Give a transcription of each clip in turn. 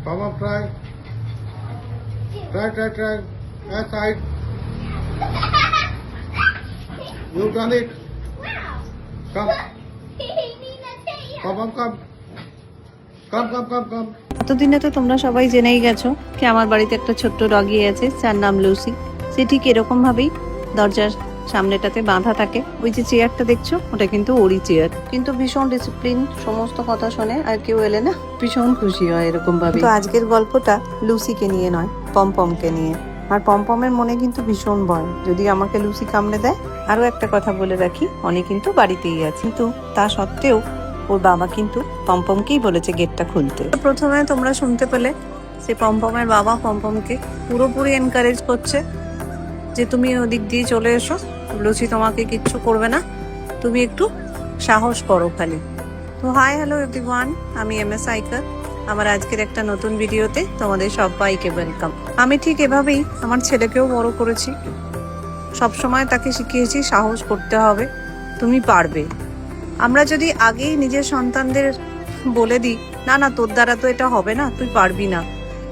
Come on, try. Try. Side. You done it. Come. Come. এতদিনে তো তোমরা সবাই জেনেই গেছো কি আমার বাড়িতে একটা ছোট্ট ডগি আছে যার নাম লুসি। সে ঠিক এরকম ভাবেই দরজার সামনেটাতে বাঁধা থাকে। ওই যে চেয়ারটা দেখছো ওটা কিন্তু ওরই চেয়ার, কিন্তু ভীষণ ডিসিপ্লিন, সমস্ত কথা শোনে, আর কেউ এলে না ভীষণ খুশি হয় এরকম ভাবে। তো আজকের গল্পটা লুসিকে নিয়ে নয়, পমপমকে নিয়ে। আর পমপমের মনে কিন্তু ভীষণ ভয়, যদি আমাকে লুসি কামড়ে দেয়। আরো একটা কথা বলে রাখি, অনেক কিন্তু বাড়িতেই আছে, কিন্তু তা সত্ত্বেও ওর বাবা কিন্তু পমপমকেই বলেছে গেটটা খুলতে। প্রথমে তোমরা শুনতে পেলে সে পমপমের বাবা পমপমকে পুরোপুরি এনকারেজ করছে যে তুমি ওদিক দিয়ে চলে এসো, লুচি তোমাকে কিচ্ছু করবে না, তুমি একটু সাহস করো খালি। তো হাই হ্যালো এভরিওয়ান, আমি MS আইকার। আমার আজকের একটা নতুন ভিডিওতে তোমাদের সবাইকে ওয়েলকাম। আমি ঠিক এভাবেই আমার ছেলেকেও বড় করেছি, সবসময় তাকে শিখিয়েছি সাহস করতে হবে, তুমি পারবে। আমরা যদি আগেই নিজের সন্তানদের বলে দিই না তোর দ্বারা তো এটা হবে না, তুই পারবি না,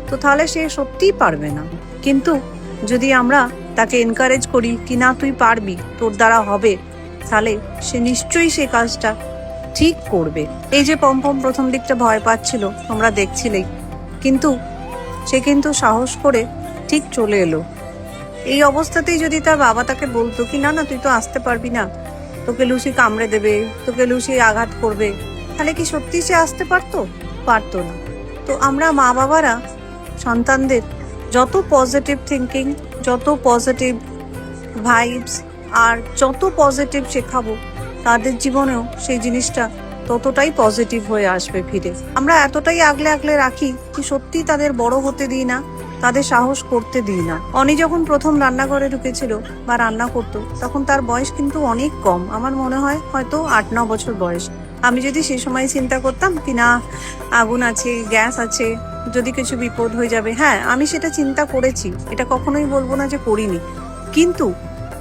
তো তাহলে সে সত্যিই পারবে না। কিন্তু যদি আমরা তাকে এনকারেজ করি কি না তুই পারবি, তোর দ্বারা হবে, তাহলে সে নিশ্চয়ই সে কাজটা ঠিক করবে। এই যে পমপম প্রথম দিকটা ভয় পাচ্ছিল তোমরা দেখছিলেই, কিন্তু সে কিন্তু সাহস করে ঠিক চলে এলো। এই অবস্থাতেই যদি তার বাবা তাকে বলতো কি না তুই তো আসতে পারবি না, তোকে লুসি কামড়ে দেবে, তোকে লুসি আঘাত করবে, তাহলে কি সত্যি সে আসতে পারতো? পারতো না। তো আমরা মা বাবারা সন্তানদের যত পজিটিভ থিঙ্কিং, যত পজিটিভ ভাইবস আর যত পজিটিভ শেখাবো, তাদের জীবনেও সেই জিনিসটা ততটাই পজিটিভ হয়ে আসবে ফিরে। আমরা এতটাই আগলে রাখি কি সত্যি তাদের বড় হতে দিই না, তাদের সাহস করতে দিই না। অনি যখন প্রথম রান্নাঘরে ঢুকেছিল বা রান্না করতো, তখন তার বয়স কিন্তু অনেক কম, আমার মনে হয় হয়তো 8-9 বছর বয়স। আমি যদি সেই সময় চিন্তা করতাম কি না আগুন আছে, গ্যাস আছে, যদি কিছু বিপদ হয়ে যাবে, হ্যাঁ আমি সেটা চিন্তা করেছি, এটা কখনোই বলবো না যে করিনি, কিন্তু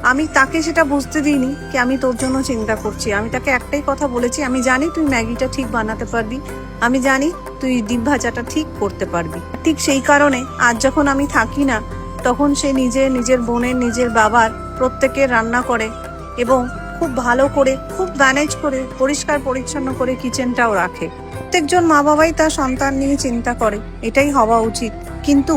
আমি তাকে সেটা বুঝতে দিইনি কি আমি তোর জন্য চিন্তা করছি। আমি তাকে একটাই কথা বলেছি, আমি জানি তুই ম্যাগিটা ঠিক বানাতে পারবি, আমি জানি তুই ডিম ভাজাটা ঠিক করতে পারবি। ঠিক সেই কারণে আজ যখন আমি থাকি না, তখন সে নিজের বোনের, নিজের বাবার প্রত্যেকের রান্না করে এবং খুব ভালো করে, খুব ম্যানেজ করে, পরিষ্কার পরিচ্ছন্ন করে কিচেনটাও রাখে। প্রত্যেকজন মা বাবাই তার সন্তান নিয়ে চিন্তা করে, এটাই হওয়া উচিত, কিন্তু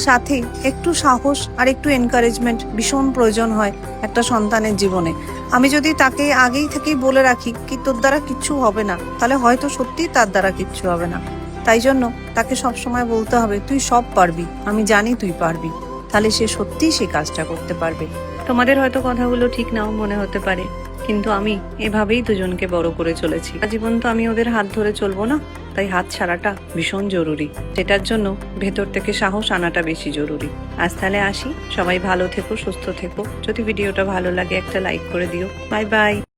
সাথে একটু সাহস আর একটু এনকারেজমেন্ট ভীষণ প্রয়োজন হয় একটা সন্তানের জীবনে। আমি যদি তাকে আগেই থেকেই বলে রাখি কি তোর দ্বারা কিচ্ছু হবে না, তাহলে হয়তো সত্যি তার দ্বারা কিচ্ছু হবে না। তাই জন্য তাকে সবসময় বলতে হবে তুই সব পারবি, আমি জানি তুই পারবি, তাহলে সে সত্যিই সে কাজটা করতে পারবে। তোমাদের হয়তো কথাগুলো ঠিক নাও মনে হতে পারে, কিন্তু আমি এভাবেই দুজনকে বড় করে চলেছি। আজীবন তো আমি ওদের হাত ধরে চলবো না, তাই হাত ছাড়াটা ভীষণ জরুরি, যেটার জন্য ভেতর থেকে সাহস আনাটা বেশি জরুরি। আজ তাহলে আসি, সবাই ভালো থেকো, সুস্থ থেকো। যদি ভিডিওটা ভালো লাগে একটা লাইক করে দিও। Bye bye.